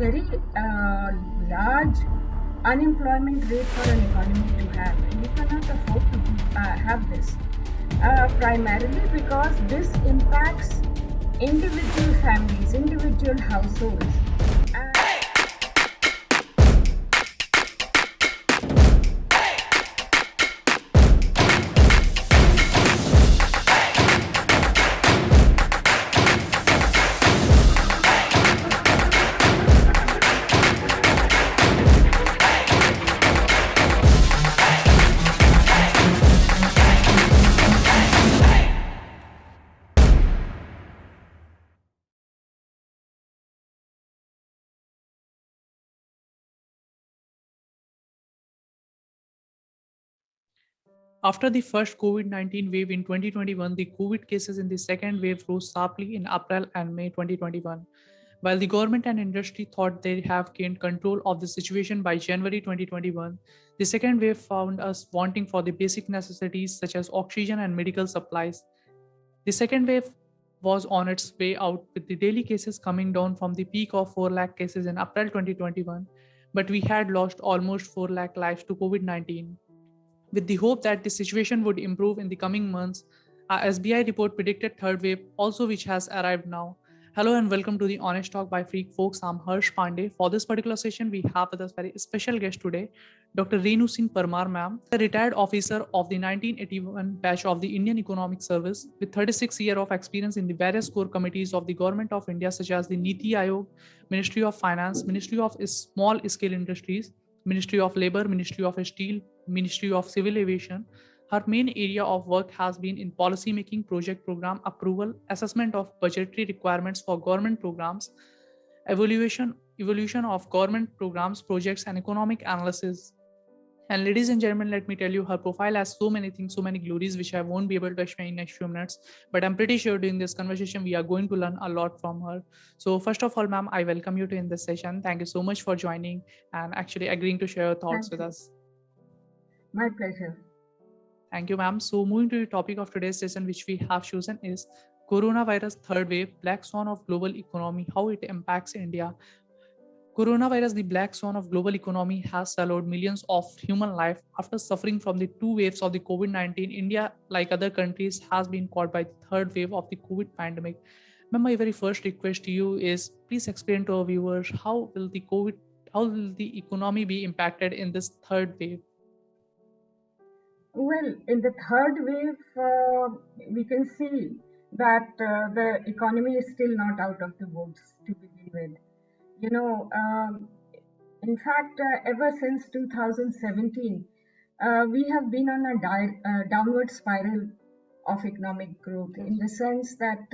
very large unemployment rate for an economy to have. And we cannot afford to have this. Primarily because this impacts individual families, individual households. And After the first COVID-19 wave in 2021, the COVID cases in the second wave rose sharply in April and May 2021. While the government and industry thought they have gained control of the situation by January 2021, the second wave found us wanting for the basic necessities such as oxygen and medical supplies. The second wave was on its way out with the daily cases coming down from the peak of 4 lakh cases in April 2021, but we had lost almost 4 lakh lives to COVID 19. With the hope that the situation would improve in the coming months, our SBI report predicted third wave, also which has arrived now. Hello and welcome to the Honest Talk by Freak Folks. I'm Harsh Pandey. For this particular session, we have with us very special guest today, Dr. Renu Singh Parmar, ma'am, a retired officer of the 1981 batch of the Indian Economic Service, with 36 years of experience in the various core committees of the Government of India, such as the NITI AAYOG, Ministry of Finance, Ministry of Small Scale Industries, Ministry of Labor, Ministry of Steel, Ministry of Civil Aviation. Her main area of work has been in policy making, project program approval, assessment of budgetary requirements for government programs, evaluation of government programs, projects, and economic analysis. And ladies and gentlemen, let me tell you, her profile has so many things, so many glories, which I won't be able to explain in next few minutes. But I'm pretty sure during this conversation, we are going to learn a lot from her. So first of all, ma'am, I welcome you to in this session. Thank you so much for joining and actually agreeing to share your thoughts thank with you. us. My pleasure. Thank you, ma'am. So moving to the topic of today's session, which we have chosen is coronavirus third wave, black swan of global economy, how it impacts India. Coronavirus, the black swan of global economy, has swallowed millions of human life. After suffering from the two waves of the COVID-19, India, like other countries, has been caught by the third wave of the COVID pandemic. Ma'am, my very first request to you is please explain to our viewers how will the economy be impacted in this third wave? Well, in the third wave, we can see that the economy is still not out of the woods to begin with. You know, in fact, ever since 2017, we have been on a downward spiral of economic growth in the sense that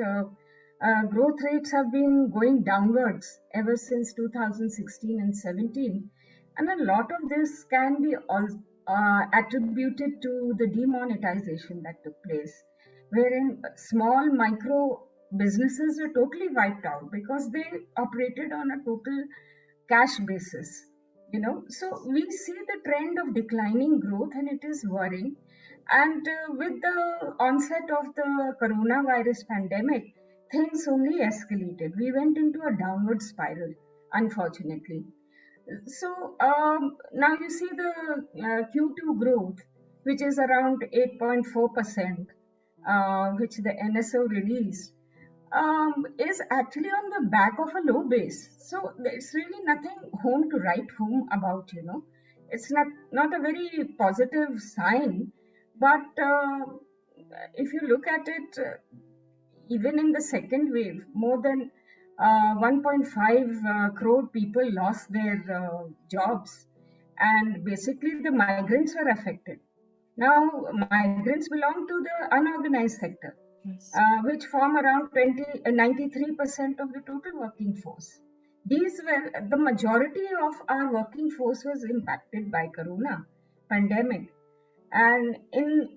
growth rates have been going downwards ever since 2016 and 17. And a lot of this can be attributed to the demonetization that took place, wherein small micro businesses were totally wiped out because they operated on a total cash basis. So we see the trend of declining growth, and it is worrying. And with the onset of the coronavirus pandemic, things only escalated. We went into a downward spiral, unfortunately. So now you see the Q2 growth, which is around 8.4%, which the NSO released, is actually on the back of a low base. So it's really nothing home to write home about. It's not a very positive sign, but if you look at it, even in the second wave, more than 1.5 crore people lost their jobs, and basically the migrants were affected. Now, migrants belong to the unorganized sector, Yes. which form around 93% of the total working force. These were the majority of our working force was impacted by corona pandemic, and in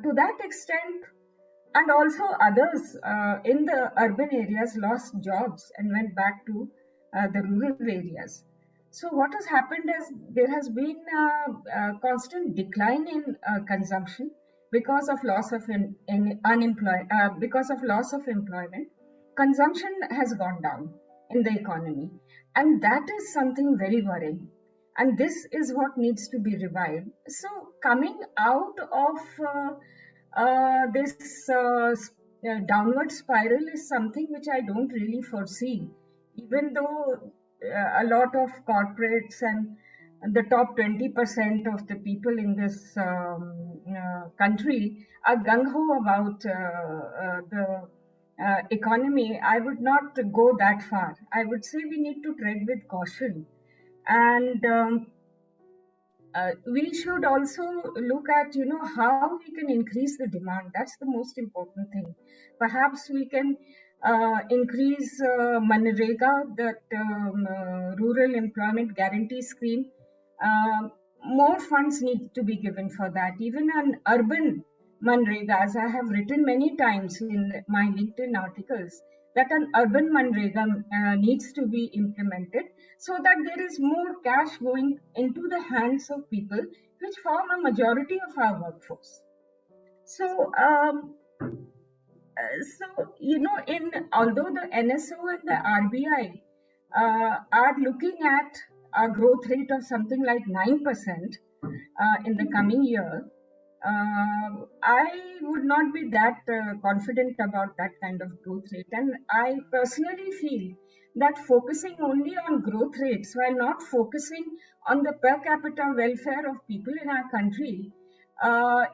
to that extent, and also others in the urban areas lost jobs and went back to the rural areas. So what has happened is there has been a constant decline in consumption because of loss of because of loss of employment. Consumption has gone down in the economy, And that is something very worrying. And this is what needs to be revived. So, coming out of this downward spiral is something which I don't really foresee, even though a lot of corporates and the top 20% of the people in this country are gung ho about the economy. I would not go that far. I would say we need to tread with caution. And we should also look at, how we can increase the demand. That's the most important thing. Perhaps we can increase manrega, that rural employment guarantee scheme. More funds need to be given for that. Even an urban manrega, as I have written many times in my LinkedIn articles, that an urban manrega needs to be implemented, so that there is more cash going into the hands of people which form a majority of our workforce. So, in although the NSO and the RBI are looking at a growth rate of something like 9% in the coming year, I would not be that confident about that kind of growth rate. And I personally feel that focusing only on growth rates while not focusing on the per capita welfare of people in our country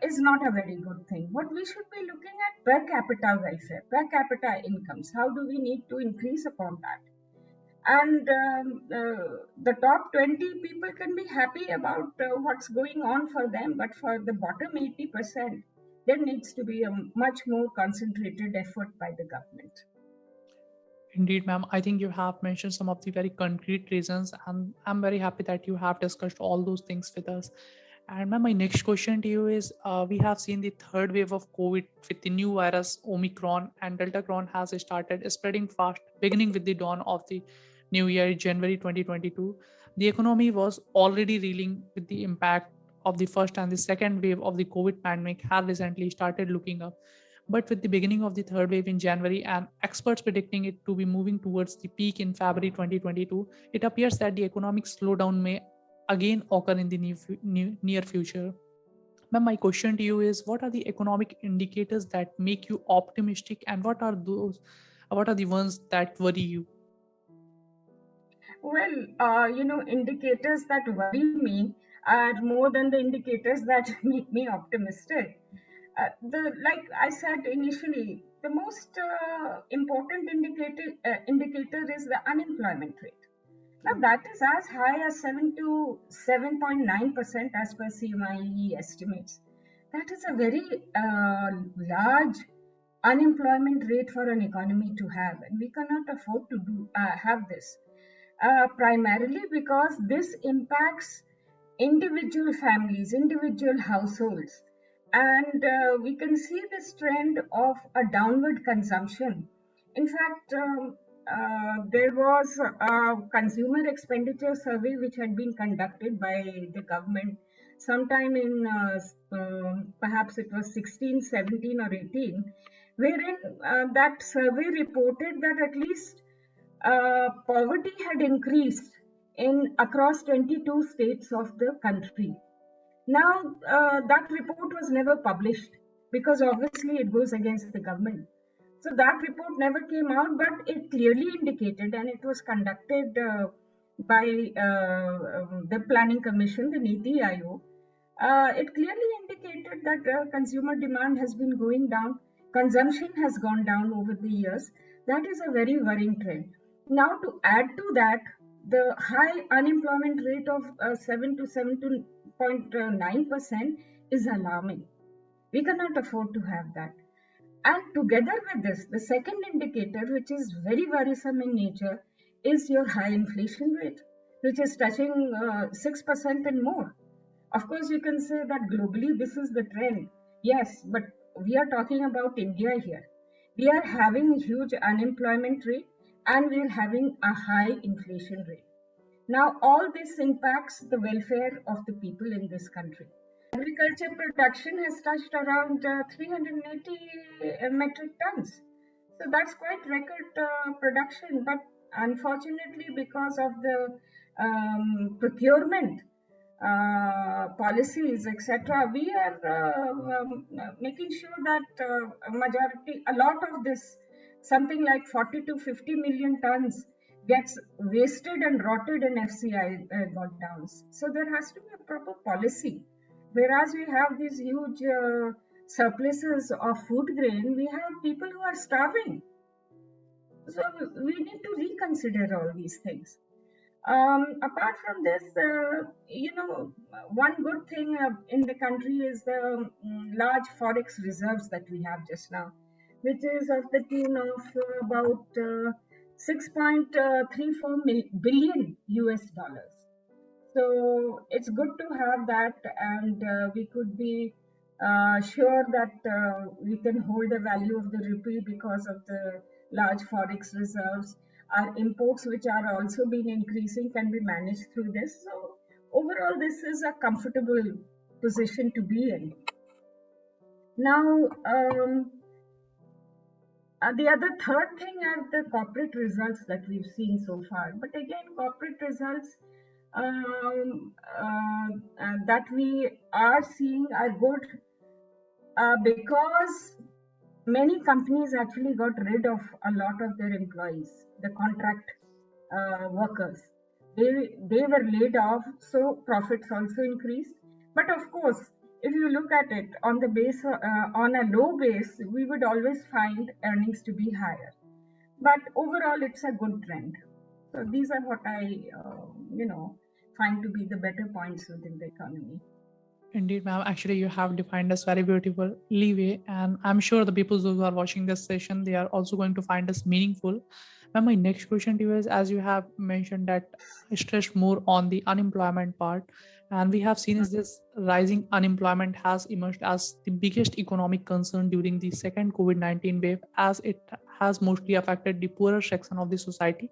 is not a very good thing. What we should be looking at per capita welfare, per capita incomes. How do we need to increase upon that? And the top 20 people can be happy about what's going on for them, but for the bottom 80%, there needs to be a much more concentrated effort by the government. Indeed, ma'am. I think you have mentioned some of the very concrete reasons, and I'm very happy that you have discussed all those things with us. And ma'am, my next question to you is: we have seen the third wave of COVID with the new virus Omicron, and Deltacron has started spreading fast, beginning with the dawn of the new year, January 2022. The economy was already reeling with the impact of the first and the second wave of the COVID pandemic have recently started looking up. But with the beginning of the third wave in January and experts predicting it to be moving towards the peak in February 2022, it appears that the economic slowdown may again occur in the near future. Ma'am, my question to you is: what are the economic indicators that make you optimistic, and what are the ones that worry you? Well, indicators that worry me are more than the indicators that make me optimistic. Like I said initially, the most important indicator is the unemployment rate. Now that is as high as 7 to 7.9% as per CMIE estimates. That is a very large unemployment rate for an economy to have, and we cannot afford to have this. Primarily because this impacts individual families, individual households, and we can see this trend of a downward consumption. In fact, there was a consumer expenditure survey which had been conducted by the government sometime in perhaps it was 16, 17, or 18, wherein that survey reported that at least poverty had increased in across 22 states of the country. Now, that report was never published because obviously it goes against the government. So that report never came out, but it clearly indicated, and it was conducted by the Planning Commission, the NITI Aayog. It clearly indicated that consumer demand has been going down, consumption has gone down over the years. That is a very worrying trend. Now, to add to that, the high unemployment rate of 7 to 7.9% is alarming. We cannot afford to have that. And together with this, the second indicator, which is very worrisome in nature, is your high inflation rate, which is touching 6% and more. Of course, you can say that globally this is the trend. Yes, but we are talking about India here. We are having a huge unemployment rate and we are having a high inflation rate. Now, all this impacts the welfare of the people in this country. Agriculture production has touched around 380 metric tons. So that's quite record production. But unfortunately, because of the procurement policies, etc., we are making sure that a lot of this, something like 40 to 50 million tons, gets wasted and rotted in FCI godowns. So there has to be a proper policy. Whereas we have these huge surpluses of food grain, we have people who are starving. So we need to reconsider all these things. Apart from this, one good thing in the country is the large forex reserves that we have just now, which is of the tune of about 6.34 billion US dollars. So it's good to have that, and we could be sure that we can hold the value of the rupee because of the large forex reserves. Our imports, which are also been increasing, can be managed through this. So overall, this is a comfortable position to be in. Now, the other third thing are the corporate results that we've seen so far. But again, corporate results that we are seeing are good because many companies actually got rid of a lot of their employees, the contract workers. They were laid off, so profits also increased. But of course, if you look at it on the base on a low base, we would always find earnings to be higher. But overall, it's a good trend. So these are what I find to be the better points within the economy. Indeed, ma'am. Actually, you have defined us very beautiful leeway, and I'm sure the people who are watching this session, they are also going to find us meaningful. Ma'am, my next question to you is, as you have mentioned that I stressed more on the unemployment part, and we have seen is this rising unemployment has emerged as the biggest economic concern during the second COVID-19 wave, as it has mostly affected the poorer section of the society.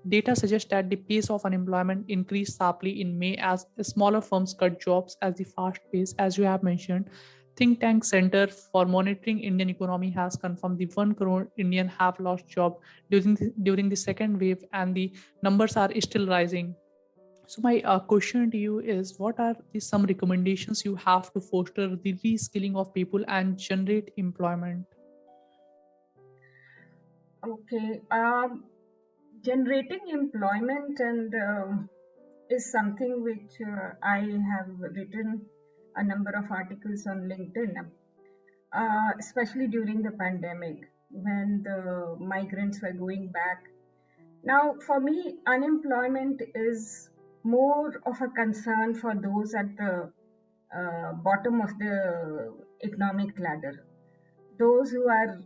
Data suggests that the pace of unemployment increased sharply in May as smaller firms cut jobs as the fast pace, as you have mentioned. Think Tank Center for Monitoring Indian Economy has confirmed the 1 crore Indian have lost job during the second wave, and the numbers are still rising. So my question to you is, what are some recommendations you have to foster the reskilling of people and generate employment? Okay. Generating employment and is something which I have written a number of articles on LinkedIn, especially during the pandemic when the migrants were going back. Now, for me, unemployment is more of a concern for those at the bottom of the economic ladder, those who are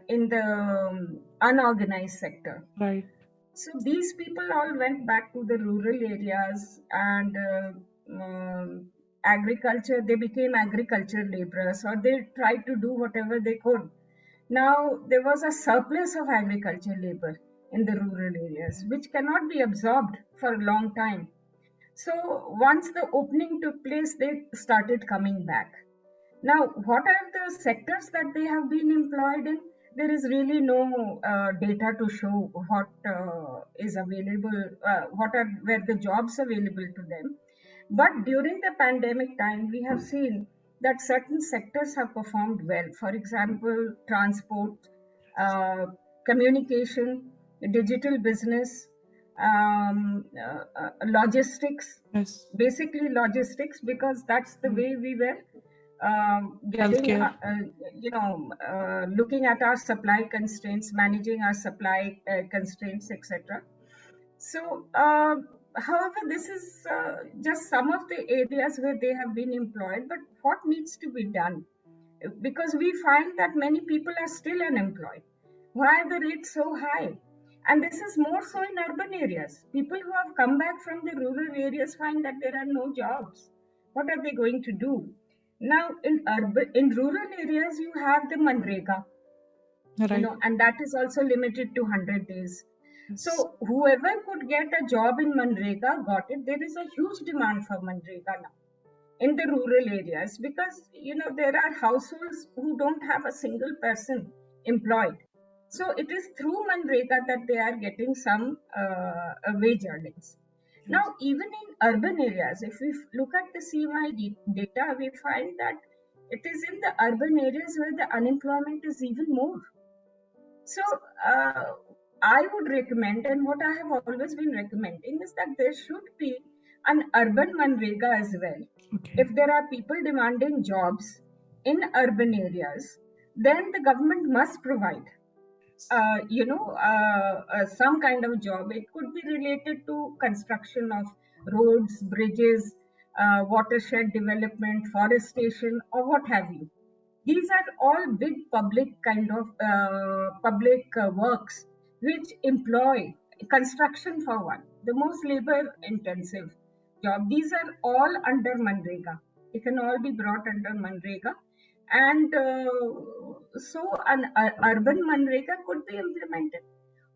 in the unorganized sector. Right. So these people all went back to the rural areas and agriculture, they became agriculture laborers, or they tried to do whatever they could. Now, there was a surplus of agriculture labor in the rural areas, which cannot be absorbed for a long time. So once the opening took place, they started coming back. Now, what are the sectors that they have been employed in? There is really no data to show what is available, were the jobs available to them. But during the pandemic time, we have seen that certain sectors have performed well. For example, transport, uh, communication, digital business, logistics, Yes. basically logistics, because that's the way we were getting, Healthcare. looking at our supply constraints, managing our supply constraints, etc. So, however, this is just some of the areas where they have been employed, but what needs to be done? Because we find that many people are still unemployed. Why are the rates so high? And this is more so in urban areas. People who have come back from the rural areas find that there are no jobs. What are they going to do? Now, in rural areas, you have the Manrega, Right. and that is also limited to 100 days. Yes. So whoever could get a job in Manrega got it. There is a huge demand for Manrega now in the rural areas, because there are households who don't have a single person employed. So it is through Manrega that they are getting some wage earnings. Now, Yes. even in urban areas, if we look at the CMI data, we find that it is in the urban areas where the unemployment is even more. So, uh, I would recommend, and what I have always been recommending, is that there should be an urban Manrega as well. Okay. If there are people demanding jobs in urban areas, then the government must provide, Yes. some kind of job. It could be related to construction of roads, bridges, watershed development, forestation, or what have you. These are all big public kind of public works which employ construction for one, the most labor intensive job. These are all under Manrega. It can all be brought under Manrega. And so an urban Manrega could be implemented.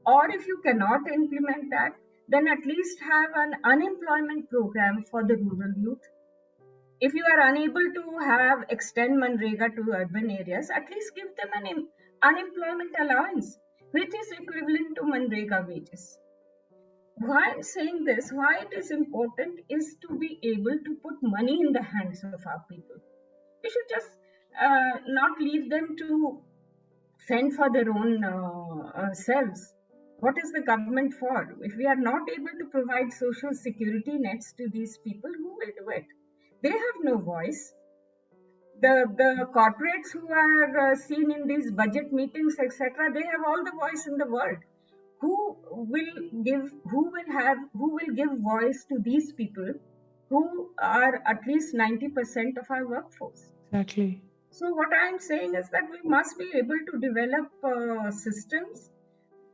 Or if you cannot implement that, then at least have an unemployment program for the rural youth. If you are unable to have extend Manrega to urban areas, at least give them an unemployment allowance, which is equivalent to Manrega wages. Why I'm saying this, why it is important, is to be able to put money in the hands of our people. We should just not leave them to fend for their own selves. What is the government for? If we are not able to provide social security nets to these people, who will do it? They have no voice. The corporates who are seen in these budget meetings, etc., they have all the voice in the world. Who will give voice to these people who are at least 90% of our workforce? Exactly. So what I'm saying is that we must be able to develop systems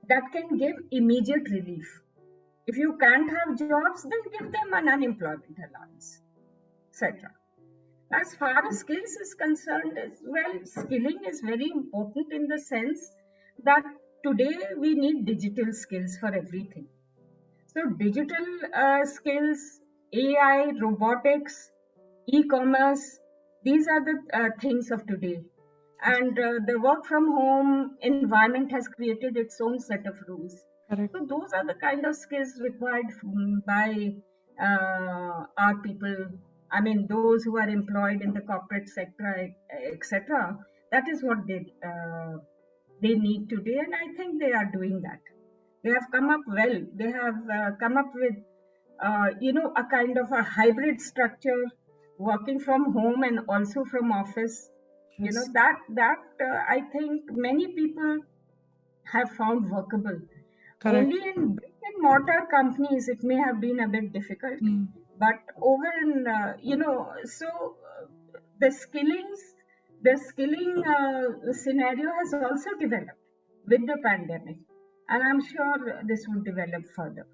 that can give immediate relief. If you can't have jobs, then give them an unemployment allowance, etc. As far as skills is concerned, as well, skilling is very important in the sense that today we need digital skills for everything. So digital skills, AI, robotics, e-commerce, these are the things of today. And the work from home environment has created its own set of rules. Correct. So those are the kind of skills required by our people. I mean, those who are employed in the corporate sector, etc. That is what they need today, and I think they are doing that. They have come up well. They have come up with a kind of a hybrid structure, working from home and also from office. Yes. That I think many people have found workable. Correct. Only in brick and mortar companies it may have been a bit difficult, Mm. but over in so the skilling scenario has also developed with the pandemic, and I'm sure this will develop further.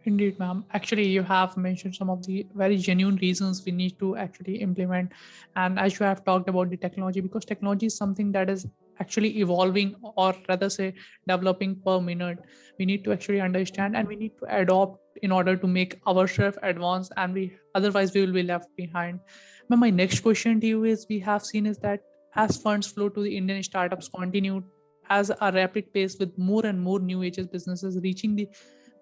Indeed, ma'am. Actually, you have mentioned some of the very genuine reasons we need to actually implement. And as you have talked about the technology, because technology is something that is actually evolving, or rather say developing per minute. We need to actually understand and we need to adopt in order to make ourselves advance, and we otherwise we will be left behind. But my next question to you is, we have seen is that as funds flow to the Indian startups continue as a rapid pace, with more and more new ages businesses reaching the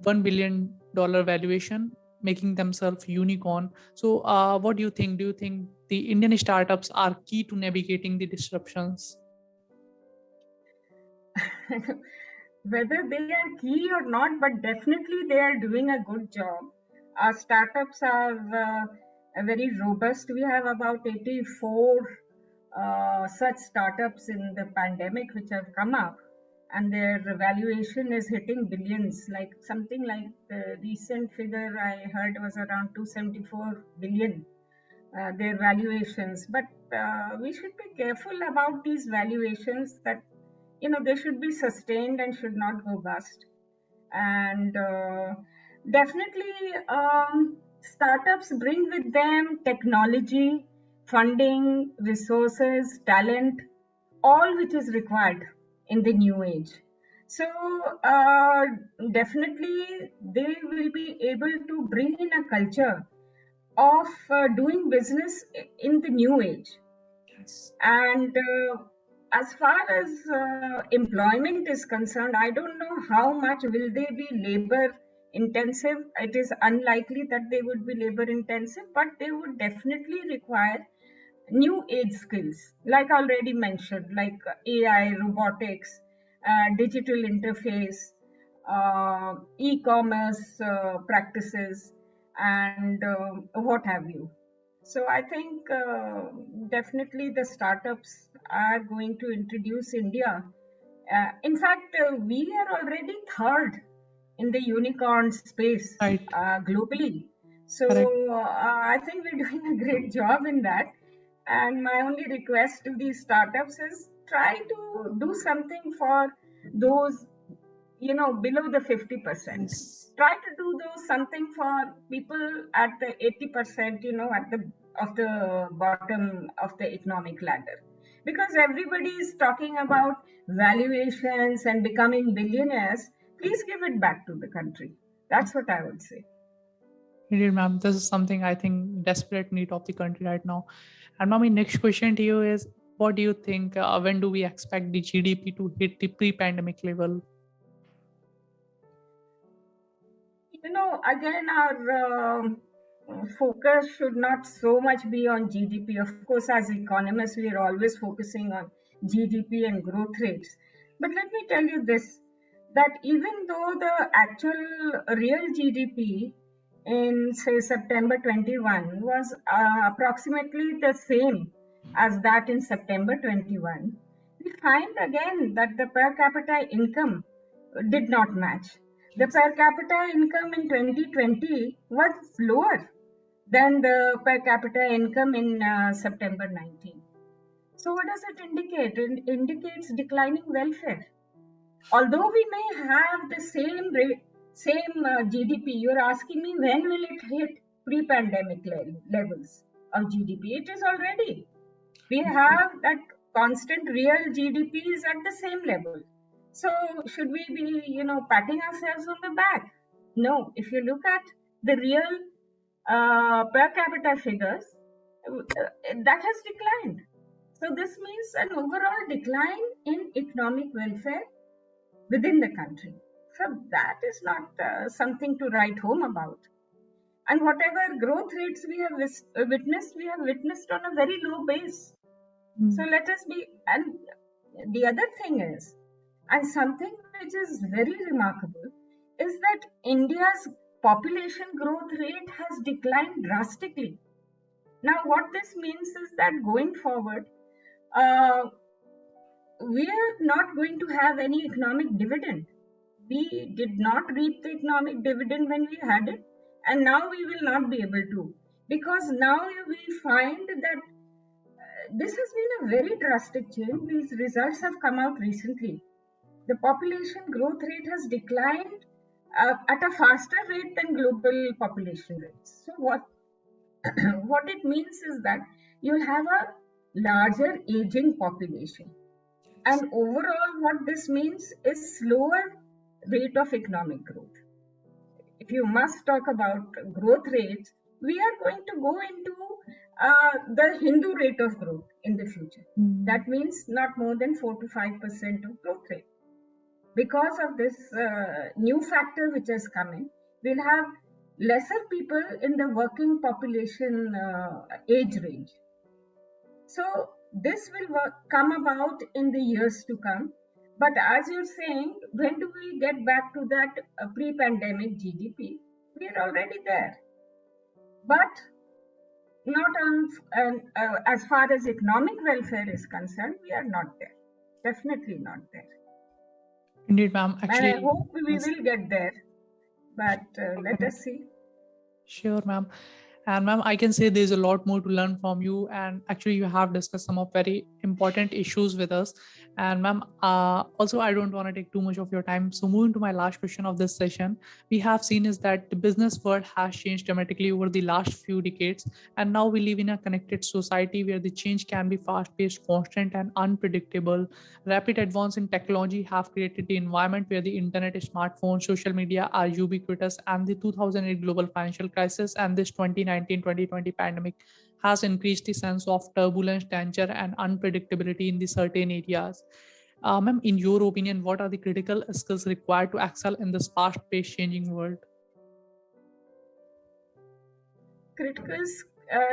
$1 billion valuation, making themselves unicorn. So, what do you think? Do you think the Indian startups are key to navigating the disruptions? Whether they are key or not, but definitely they are doing a good job. Our startups are very robust. We have about 84 such startups in the pandemic which have come up, and their valuation is hitting billions. Like something like the recent figure I heard was around 274 billion, their valuations. But we should be careful about these valuations, that they should be sustained and should not go bust. And definitely, startups bring with them technology, funding, resources, talent, all which is required in the new age. So uh, definitely they will be able to bring in a culture of doing business in the new age. Yes. And as far as employment is concerned, I don't know how much will they be labor intensive. It is unlikely that they would be labor intensive, but they would definitely require new age skills, like I already mentioned, like AI, robotics, digital interface, e-commerce practices, and what have you. So I think definitely the startups are going to introduce India. In fact, we are already third in the unicorn space Right. globally. So Correct. I think we're doing a great job in that. And my only request to these startups is try to do something for those, below the 50%. Yes. Try to do those something for people at the 80%, at the of the bottom of the economic ladder, because everybody is talking about valuations and becoming billionaires. Please give it back to the country. That's what I would say. Indeed, ma'am. This is something I think desperate need of the country right now. And ma'am, my next question to you is, what do you think? When do we expect the GDP to hit the pre-pandemic level? Again, our focus should not so much be on GDP. Of course, as economists, we are always focusing on GDP and growth rates. But let me tell you this, that even though the actual real GDP in, say, September 21 was approximately the same as that in September 21, we find again that the per capita income did not match. The Yes. per capita income in 2020 was lower than the per capita income in September 19. So, what does it indicate? It indicates declining welfare. Although we may have the same rate, same GDP, you're asking me when will it hit pre-pandemic levels of GDP? It is already. We have that constant real GDP is at the same level. So should we be, patting ourselves on the back? No. If you look at the real per capita figures, that has declined. So this means an overall decline in economic welfare within the country. So that is not something to write home about. And whatever growth rates we have witnessed on a very low base. So Mm. let us be, and the other thing is, and something which is very remarkable, is that India's population growth rate has declined drastically. Now, what this means is that going forward, uh, we are not going to have any economic dividend. We did not reap the economic dividend when we had it, and now we will not be able to, because now we find that this has been a very drastic change. These results have come out recently. The population growth rate has declined at a faster rate than global population rates. So what it means is that you'll have a larger aging population, and overall what this means is slower rate of economic growth. If you must talk about growth rates, we are going to go into the Hindu rate of growth in the future. Mm. That means not more than 4 to 5% of growth rate. Because of this new factor which has come in, we'll have lesser people in the working population age range. So this will come about in the years to come. But as you're saying, when do we get back to that pre-pandemic GDP? We are already there, but not as far as economic welfare is concerned. We are not there. Definitely not there. Indeed, ma'am. And I Actually, hope we yes. will get there. But let Okay. us see. Sure, ma'am. And ma'am, I can say there's a lot more to learn from you. And actually, you have discussed some of very important issues with us. And ma'am, also, I don't want to take too much of your time. So moving to my last question of this session, we have seen is that the business world has changed dramatically over the last few decades. And now we live in a connected society where the change can be fast-paced, constant, and unpredictable. Rapid advance in technology have created the environment where the internet, smartphones, social media are ubiquitous, and the 2008 global financial crisis and this 2019-2020 pandemic has increased the sense of turbulence, danger, and unpredictability in the certain areas. Ma'am, in your opinion, what are the critical skills required to excel in this fast-paced changing world? Critical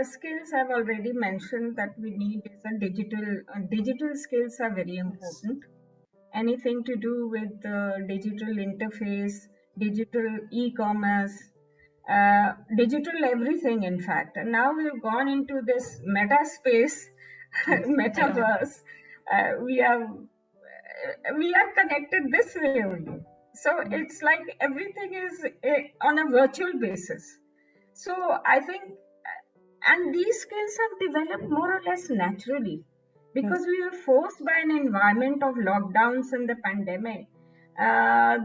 skills I've already mentioned that we need is a digital skills are very Yes. important. Anything to do with digital interface, digital e-commerce, digital everything, in fact. And now we've gone into this meta space, Yes. Yeah. metaverse. We are connected this way only. So it's like everything is on a virtual basis. So I think, and these skills have developed more or less naturally because Yes. we were forced by an environment of lockdowns and the pandemic.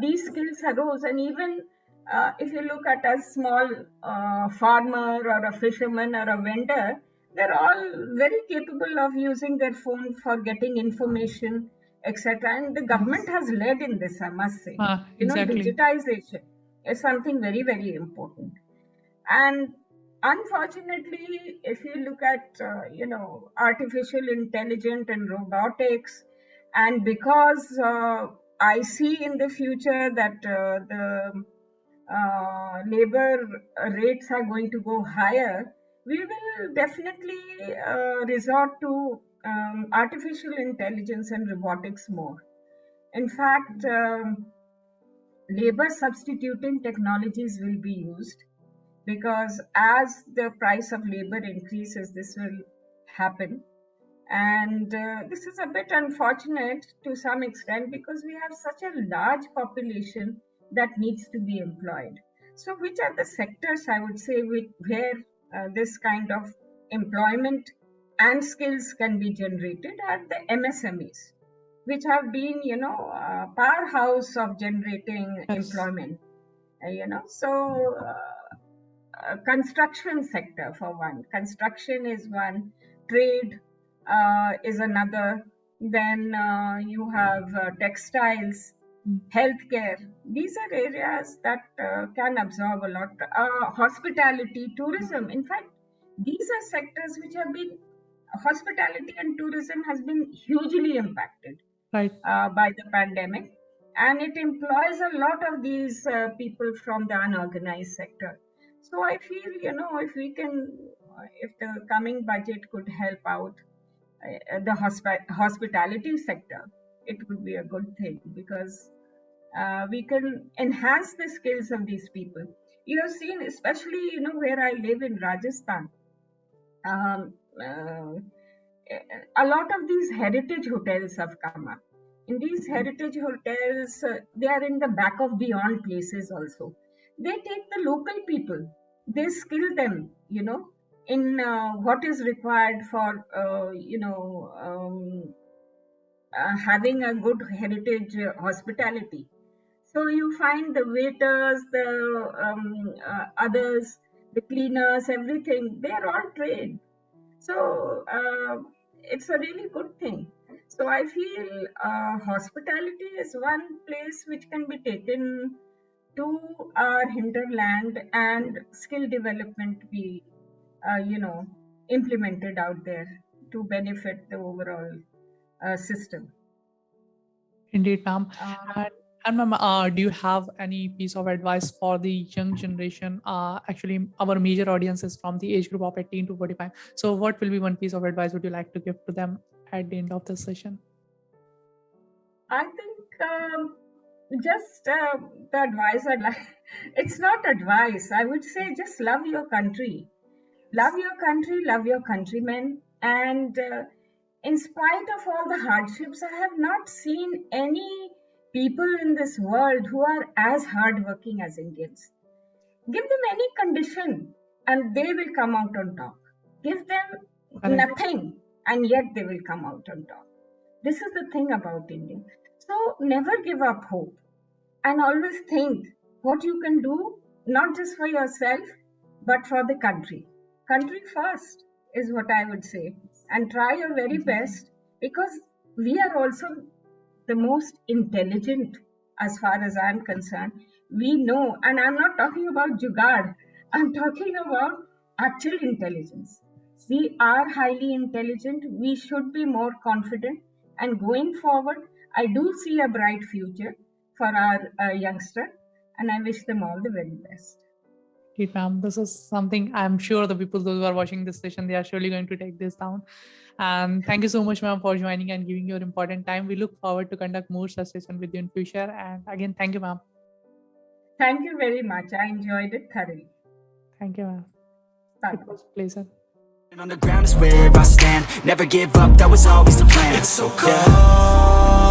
These skills arose, and even if you look at a small farmer or a fisherman or a vendor, they're all very capable of using their phone for getting information, etc. And the government Yes. has led in this, I must say. Exactly. Digitization is something very, very important. And unfortunately, if you look at artificial intelligence and robotics, and because I see in the future that the labor rates are going to go higher, we will definitely resort to artificial intelligence and robotics more. In fact, labor substituting technologies will be used, because as the price of labor increases, this will happen. And this is a bit unfortunate to some extent because we have such a large population that needs to be employed. So, which are the sectors, I would say, where this kind of employment and skills can be generated are the MSMEs, which have been, powerhouse of generating Yes. employment. Construction sector for one. Construction is one. Trade is another. Then you have textiles, Mm. healthcare. These are areas that can absorb a lot. Hospitality, tourism. In fact, these are sectors which have been, hospitality and tourism has been hugely impacted Right. by the pandemic, and it employs a lot of these people from the unorganized sector. So I feel, if we can, if the coming budget could help out the hospitality sector, it would be a good thing, because we can enhance the skills of these people. You have seen, especially, where I live in Rajasthan, um, uh, a lot of these heritage hotels have come up. In these heritage hotels, they are in the back of beyond places also. They take the local people, they skill them, in what is required for, having a good heritage hospitality. So you find the waiters, the others, the cleaners, everything, they are all trained. So it's a really good thing. So I feel hospitality is one place which can be taken to our hinterland, and skill development be, implemented out there to benefit the overall system. Indeed, ma'am. Uh, And, and ma'am, do you have any piece of advice for the young generation? Actually, our major audience is from the age group of 18 to 45. So, what will be one piece of advice would you like to give to them at the end of this session? I think just the advice I'd like, it's not advice. I would say just love your country. Love your country, love your countrymen. And in spite of all the hardships, I have not seen any people in this world who are as hardworking as Indians. Give them any condition and they will come out on top. Give them Correct. nothing and yet they will come out on top. This is the thing about India. So never give up hope, and always think what you can do, not just for yourself, but for the country. Country first is what I would say. And try your very Exactly. best, because we are also the most intelligent as far as I'm concerned. We know, and I'm not talking about jugaad, I'm talking about actual intelligence. We are highly intelligent. We should be more confident. And going forward, I do see a bright future for our youngster, and I wish them all the very best. Great, ma'am. This is something I'm sure the people those who are watching this session, they are surely going to take this down. And thank you so much, ma'am, for joining and giving your important time. We look forward to conduct more such sessions with you in future. And again, thank you, ma'am. Thank you very much. I enjoyed it thoroughly. Thank you, ma'am. Bye. It was a pleasure. On the ground is where I stand. Never give up, that was always the plan. It's so cold